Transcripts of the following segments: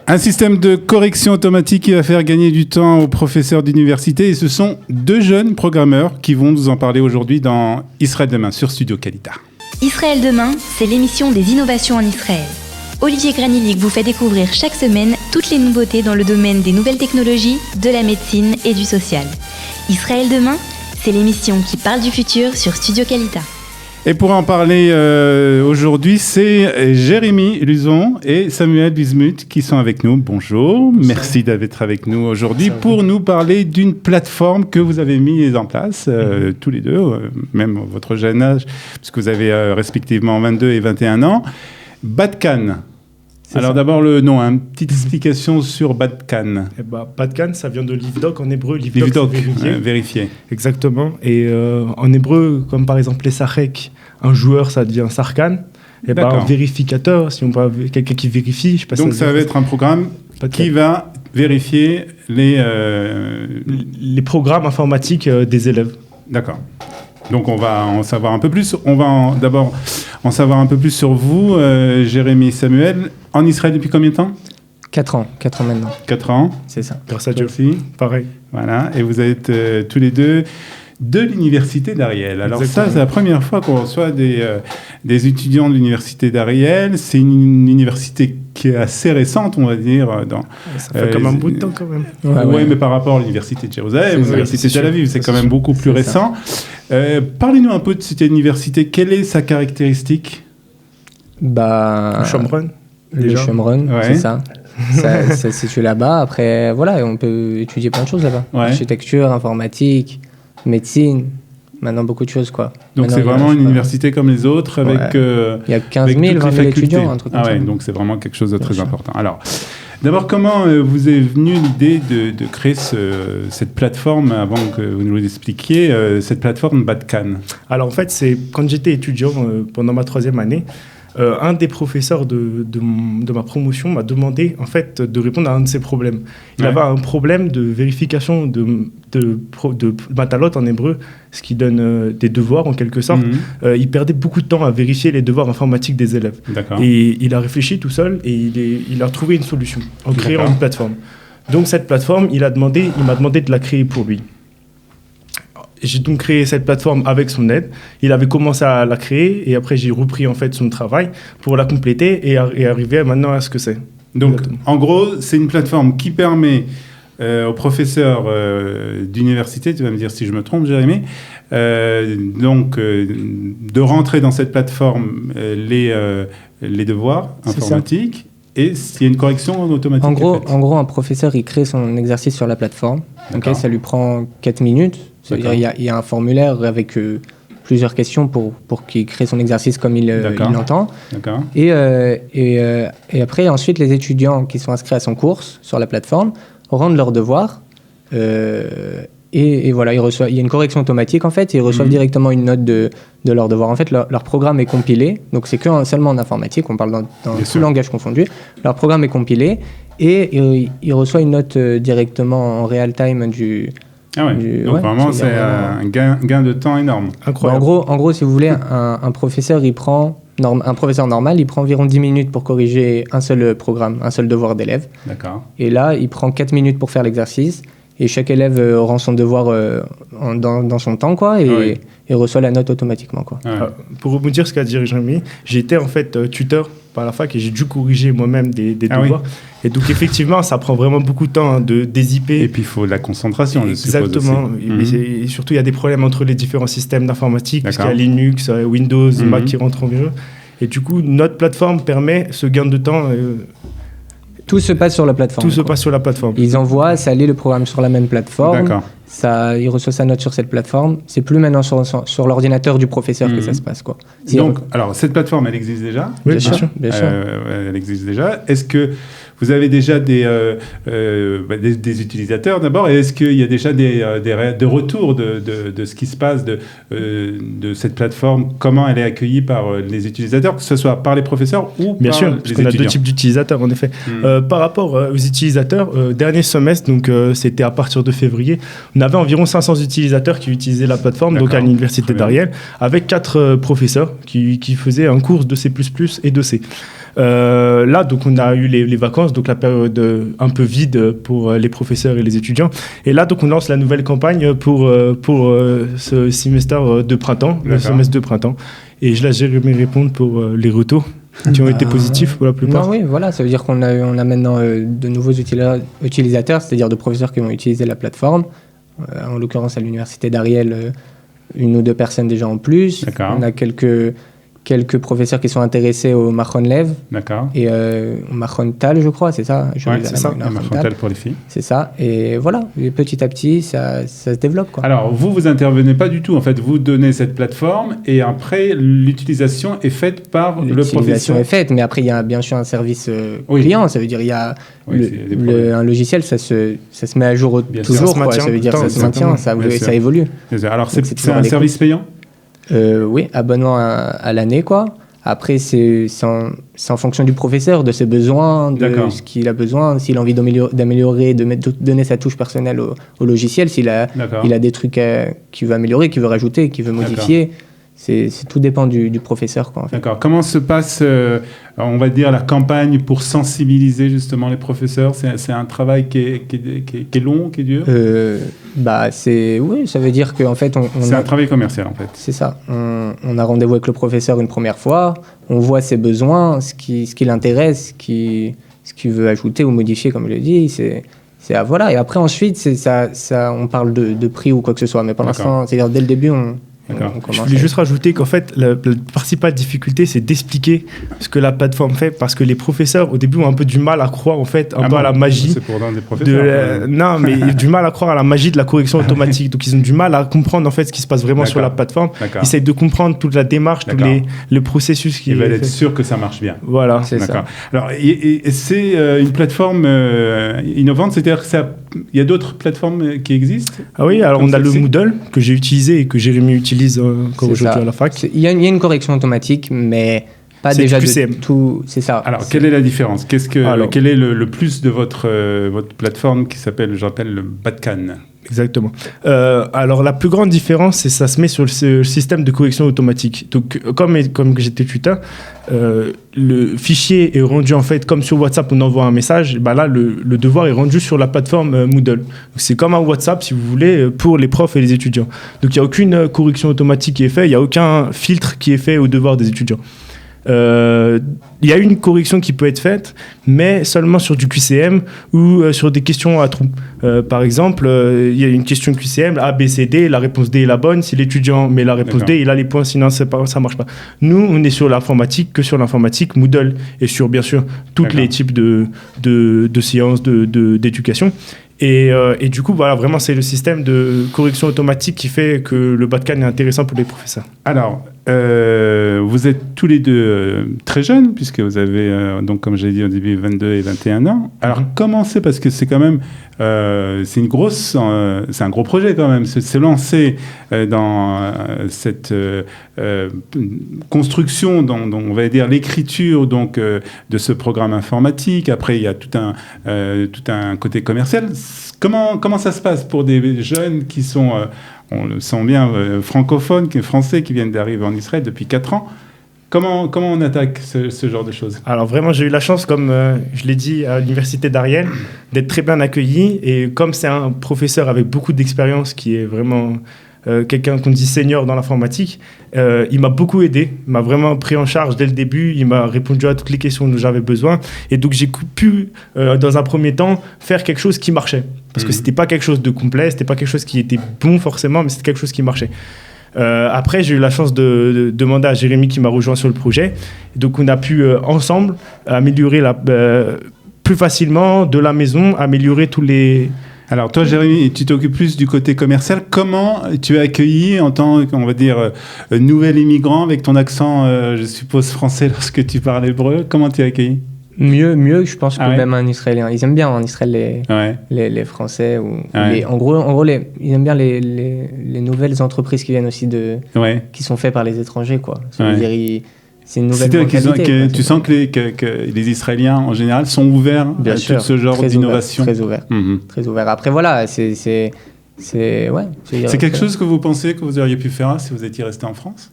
Un système de correction automatique qui va faire gagner du temps aux professeurs d'université. Et ce sont deux jeunes programmeurs qui vont nous en parler aujourd'hui dans Israël Demain sur Studio Kalita. Israël Demain, c'est l'émission des innovations en Israël. Olivier Granilic vous fait découvrir chaque semaine toutes les nouveautés dans le domaine des nouvelles technologies, de la médecine et du social. Israël Demain, c'est l'émission qui parle du futur sur Studio Kalita. Et pour en parler aujourd'hui, c'est Jérémy Luzon et Samuel Bismuth qui sont avec nous. Bonjour, merci d'être avec nous aujourd'hui pour nous parler d'une plateforme que vous avez mise en place, tous les deux, même votre jeune âge, puisque vous avez respectivement 22 et 21 ans. Badkan. Alors d'abord le nom, une petite explication sur Badkan. Badkan, ça vient de Livdoc en hébreu. Livdoc, vérifié. Exactement. Et en hébreu, comme par exemple les Sarek, un joueur, ça devient Sarkan. Et un vérificateur, si on parle quelqu'un qui vérifie. Je sais pas. Donc ça va être un programme qui va vérifier les programmes informatiques des élèves. D'accord. Donc on va en savoir un peu plus. On va d'abord en savoir un peu plus sur vous, Jérémy et Samuel. En Israël depuis combien de temps ? 4 ans maintenant. 4 ans. C'est ça. Grâce à Dieu. Aussi. Pareil. Voilà. Et vous êtes tous les deux de l'université d'Ariel. Alors ça, c'est la première fois qu'on reçoit des étudiants de l'université d'Ariel. C'est une université qui est assez récente, on va dire. Ça fait comme un bout de temps quand même. Oui, mais par rapport à l'université de Jérusalem, l'université de Tel Aviv, c'est quand même beaucoup plus récent. Parlez-nous un peu de cette université. Quelle est sa caractéristique ? Le Shomron. Le Shomron, c'est ça. Ça se situe là-bas. Après, voilà, on peut étudier plein de choses là-bas. Ouais. Architecture, informatique, médecine, maintenant beaucoup de choses, quoi. Donc c'est vraiment une université comme les autres avec... il y a 15 000, 20 000 étudiants, un truc comme ça. Donc c'est vraiment quelque chose de très important. Alors, d'abord, comment vous est venue l'idée de créer cette plateforme, avant que vous nous l'expliquiez, cette plateforme Badkan ? Alors en fait, c'est quand j'étais étudiant pendant ma 3e année, un des professeurs de ma promotion m'a demandé en fait de répondre à un de ses problèmes. Il avait un problème de vérification de matalot en hébreu, ce qui donne des devoirs en quelque sorte. Il perdait beaucoup de temps à vérifier les devoirs informatiques des élèves. D'accord. Et il a réfléchi tout seul et il a trouvé une solution en créant une plateforme. Donc cette plateforme, il m'a demandé de la créer pour lui. J'ai donc créé cette plateforme avec son aide. Il avait commencé à la créer et après j'ai repris en fait son travail pour la compléter et arriver maintenant à ce que c'est. Donc en gros, c'est une plateforme qui permet aux professeurs d'université, tu vas me dire si je me trompe, Jérémy, de rentrer dans cette plateforme les devoirs informatiques. Et s'il y a une correction automatique. En gros, un professeur, il crée son exercice sur la plateforme. Okay, ça lui prend 4 minutes. C'est-à-dire il y a un formulaire avec plusieurs questions pour qu'il crée son exercice comme il l'entend. D'accord. Et après, ensuite, les étudiants qui sont inscrits à son cours sur la plateforme rendent leurs devoirs. Et voilà, il y a une correction automatique en fait, et ils reçoivent directement une note de leur devoir. En fait, leur programme est compilé, donc c'est seulement en informatique, on parle dans tout langage confondu. Leur programme est compilé et ils reçoivent une note directement en real time du... Ah ouais, donc vraiment c'est un gain de temps énorme. Incroyable. En gros, si vous voulez, un professeur, un professeur normal, il prend environ 10 minutes pour corriger un seul programme, un seul devoir d'élève. D'accord. Et là, il prend 4 minutes pour faire l'exercice. Et chaque élève rend son devoir dans son temps, quoi, et reçoit la note automatiquement, quoi. Pour rebondir sur ce qu'a dit Jérémy, j'étais en fait tuteur par la fac et j'ai dû corriger moi-même des devoirs. Oui. Et donc effectivement, ça prend vraiment beaucoup de temps de dézipper. Et puis il faut de la concentration, je suppose. Exactement. Et surtout, il y a des problèmes entre les différents systèmes d'informatique, parce qu'il y a Linux, Windows, Mac qui rentrent en jeu. Et du coup, notre plateforme permet ce gain de temps. Tout se passe sur la plateforme. Tout se passe sur la plateforme. Ils envoient, ça lit le programme sur la même plateforme. D'accord. Il reçoit sa note sur cette plateforme. C'est plus maintenant sur l'ordinateur du professeur que ça se passe, quoi. Donc, alors, cette plateforme, elle existe déjà ? Oui, bien sûr. Elle existe déjà. Est-ce que vous avez déjà des utilisateurs d'abord, et est-ce qu'il y a déjà des retours de ce qui se passe de cette plateforme, comment elle est accueillie par les utilisateurs, que ce soit par les professeurs ou bien par sûr, les parce étudiants. qu'on a deux types d'utilisateurs en effet. Par rapport aux utilisateurs, dernier semestre, donc c'était à partir de février, on avait environ 500 utilisateurs qui utilisaient la plateforme, donc à l'université d'Ariel, avec 4 professeurs qui faisaient un cours de C++ et de C. Là, donc, on a eu les vacances, donc la période un peu vide pour les professeurs et les étudiants. Et là, donc, on lance la nouvelle campagne pour ce semestre de printemps, le semestre de printemps. Et je laisse Jérémy répondre pour les retours qui ont été positifs pour la plupart. Non, oui, voilà, ça veut dire qu'on a maintenant de nouveaux utilisateurs, c'est-à-dire de professeurs qui vont utiliser la plateforme. En l'occurrence, à l'université d'Ariel, 1 ou 2 personnes déjà en plus. D'accord. On a quelques professeurs qui sont intéressés au Mahon Lev. D'accord. Et au Mahon Tal, je crois, c'est ça? Oui, c'est ça, le Mahon Tal pour les filles. C'est ça. Et voilà, et petit à petit, ça se développe, quoi. Alors, vous intervenez pas du tout. En fait, vous donnez cette plateforme et après, l'utilisation est faite par le professeur. L'utilisation est faite, mais après, il y a bien sûr un service client. Ça veut dire il y a un logiciel, ça se met à jour toujours. Ça veut dire ça se maintient, ça évolue. Alors, c'est un service payant? Oui, abonnement à l'année, quoi. Après, c'est en fonction du professeur, de ses besoins, de ce qu'il a besoin, s'il a envie d'améliorer, de donner sa touche personnelle au logiciel, s'il a des trucs qu'il veut améliorer, qu'il veut rajouter, qu'il veut modifier. Tout dépend du professeur, quoi, en fait. D'accord. Comment se passe, on va dire, la campagne pour sensibiliser justement les professeurs? C'est un travail qui est long, qui est dur? Oui, ça veut dire qu'en fait... c'est un travail commercial, en fait. C'est ça. On a rendez-vous avec le professeur une première fois, on voit ses besoins, ce qui l'intéresse, ce qu'il veut ajouter ou modifier, comme je l'ai dit. Voilà. Et après, ensuite, on parle de prix ou quoi que ce soit. Mais pour l'instant, c'est-à-dire dès le début, je voulais juste rajouter qu'en fait, la principale difficulté, c'est d'expliquer ce que la plateforme fait, parce que les professeurs, au début, ont un peu du mal à croire, en fait, peu à la magie. C'est pour des professeurs. Non, mais du mal à croire à la magie de la correction automatique. Donc, ils ont du mal à comprendre, en fait, ce qui se passe vraiment sur la plateforme. Ils essayent de comprendre toute la démarche, tous les processus qui... Ils veulent être sûrs que ça marche bien. Voilà. C'est ça. Alors, et c'est une plateforme innovante, c'est-à-dire qu'il y a d'autres plateformes qui existent? Ah oui, alors on a le Moodle que j'ai utilisé et que Jérémy utilise comme aujourd'hui à la fac. Il y a une correction automatique, mais pas déjà QCM. de tout. C'est ça. Alors, quelle est la différence? Quel est le plus de votre plateforme qui s'appelle, je rappelle, le Batcan? Exactement. Alors, la plus grande différence, c'est que ça se met sur le système de correction automatique. Donc, comme j'étais tuteur, le fichier est rendu, en fait, comme sur WhatsApp, on envoie un message. Bah là, le devoir est rendu sur la plateforme Moodle. Donc, c'est comme un WhatsApp, si vous voulez, pour les profs et les étudiants. Donc, il n'y a aucune correction automatique qui est faite. Il n'y a aucun filtre qui est fait au devoir des étudiants. Il y a une correction qui peut être faite, mais seulement sur du QCM ou sur des questions à trous. Par exemple, il y a une question QCM, A, B, C, D, la réponse D est la bonne. Si l'étudiant met la réponse D, il a les points, sinon ça ne marche pas. Nous, on est sur l'informatique, que sur l'informatique, Moodle, et sur, bien sûr, tous les types de séances d'éducation. Et du coup, voilà, vraiment, c'est le système de correction automatique qui fait que le Batcan est intéressant pour les professeurs. Alors, vous êtes tous les deux très jeunes, puisque vous avez, donc, comme j'ai dit au début, 22 et 21 ans. Alors, comment c'est? Parce que c'est quand même, c'est un gros projet quand même, se lancer dans cette construction, dont on va dire l'écriture donc, de ce programme informatique. Après, il y a tout un côté commercial. Comment ça se passe pour des jeunes qui sont... on le sent bien, francophones, français, qui viennent d'arriver en Israël depuis 4 ans. Comment on attaque ce genre de choses? Alors vraiment, j'ai eu la chance, comme je l'ai dit, à l'université d'Ariel, d'être très bien accueilli. Et comme c'est un professeur avec beaucoup d'expérience, qui est vraiment quelqu'un qu'on dit senior dans l'informatique, il m'a beaucoup aidé. Il m'a vraiment pris en charge dès le début. Il m'a répondu à toutes les questions dont j'avais besoin. Et donc, j'ai pu, dans un premier temps, faire quelque chose qui marchait. Parce que c'était pas quelque chose de complet, c'était pas quelque chose qui était bon forcément, mais c'était quelque chose qui marchait. Après, j'ai eu la chance de demander à Jérémy qui m'a rejoint sur le projet. Donc, on a pu ensemble améliorer plus facilement de la maison, améliorer tous les... Alors toi, Jérémy, tu t'occupes plus du côté commercial. Comment tu as accueilli en tant qu'on va dire nouvel immigrant avec ton accent, je suppose français lorsque tu parles hébreu? Comment tu as accueilli? Mieux, je pense que même un Israélien. Ils aiment bien en Israël les Français. En gros, ils aiment bien les nouvelles entreprises qui viennent aussi qui sont faites par les étrangers, quoi. C'est une nouvelle mentalité. Tu sens que les Israéliens, en général, sont ouverts à tout ce genre d'innovation. Très ouverts. Très ouverts. Après, voilà, c'est quelque chose que vous pensez que vous auriez pu faire si vous étiez resté en France?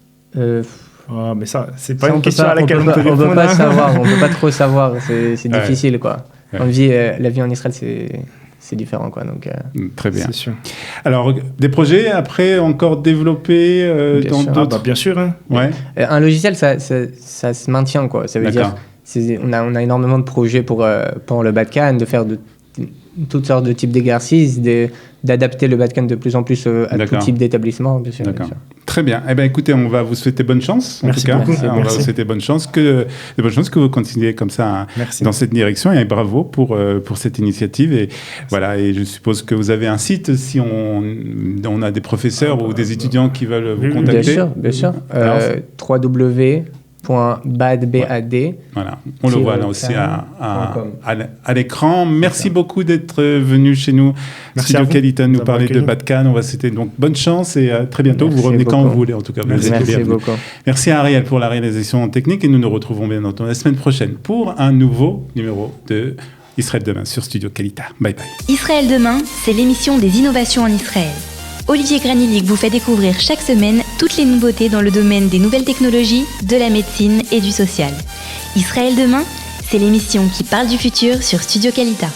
Oh, mais ça, c'est pas une question à laquelle on peut répondre. On peut pas savoir, on peut pas trop savoir, c'est difficile, quoi. Ouais. La vie en Israël, c'est différent, quoi. Donc, Très bien. C'est sûr. Alors, des projets après encore développés dans sûr. d'autres... Bien sûr. Hein. Ouais. un logiciel, ça se maintient, quoi. Ça veut dire, on a énormément de projets pour le Badcan, de faire toutes sortes de types d'exercices, d'adapter le Badcan de plus en plus à tout type d'établissement, bien sûr. D'accord. Très bien. Eh bien, écoutez, on va vous souhaiter bonne chance. Merci en tout cas. beaucoup. On va vous souhaiter bonne chance, que vous continuez comme ça Merci. dans cette direction. Et bravo pour cette initiative. Et voilà. Et je suppose que vous avez un site si on a des professeurs ou des étudiants qui veulent vous contacter. Bien sûr. www.bad. Voilà, on le voit là aussi à l'écran. Merci beaucoup d'être venu chez nous, Studio Kalita, nous parler de Badcan. On va citer donc bonne chance et à très bientôt. Vous revenez quand vous voulez, en tout cas. Merci beaucoup. Merci à Ariel pour la réalisation technique et nous nous retrouvons bien entendu la semaine prochaine pour un nouveau numéro de Israël Demain sur Studio Kalita. Bye bye. Israël Demain, c'est l'émission des innovations en Israël. Olivier Granillic vous fait découvrir chaque semaine toutes les nouveautés dans le domaine des nouvelles technologies, de la médecine et du social. Israël Demain, c'est l'émission qui parle du futur sur Studio Kalita.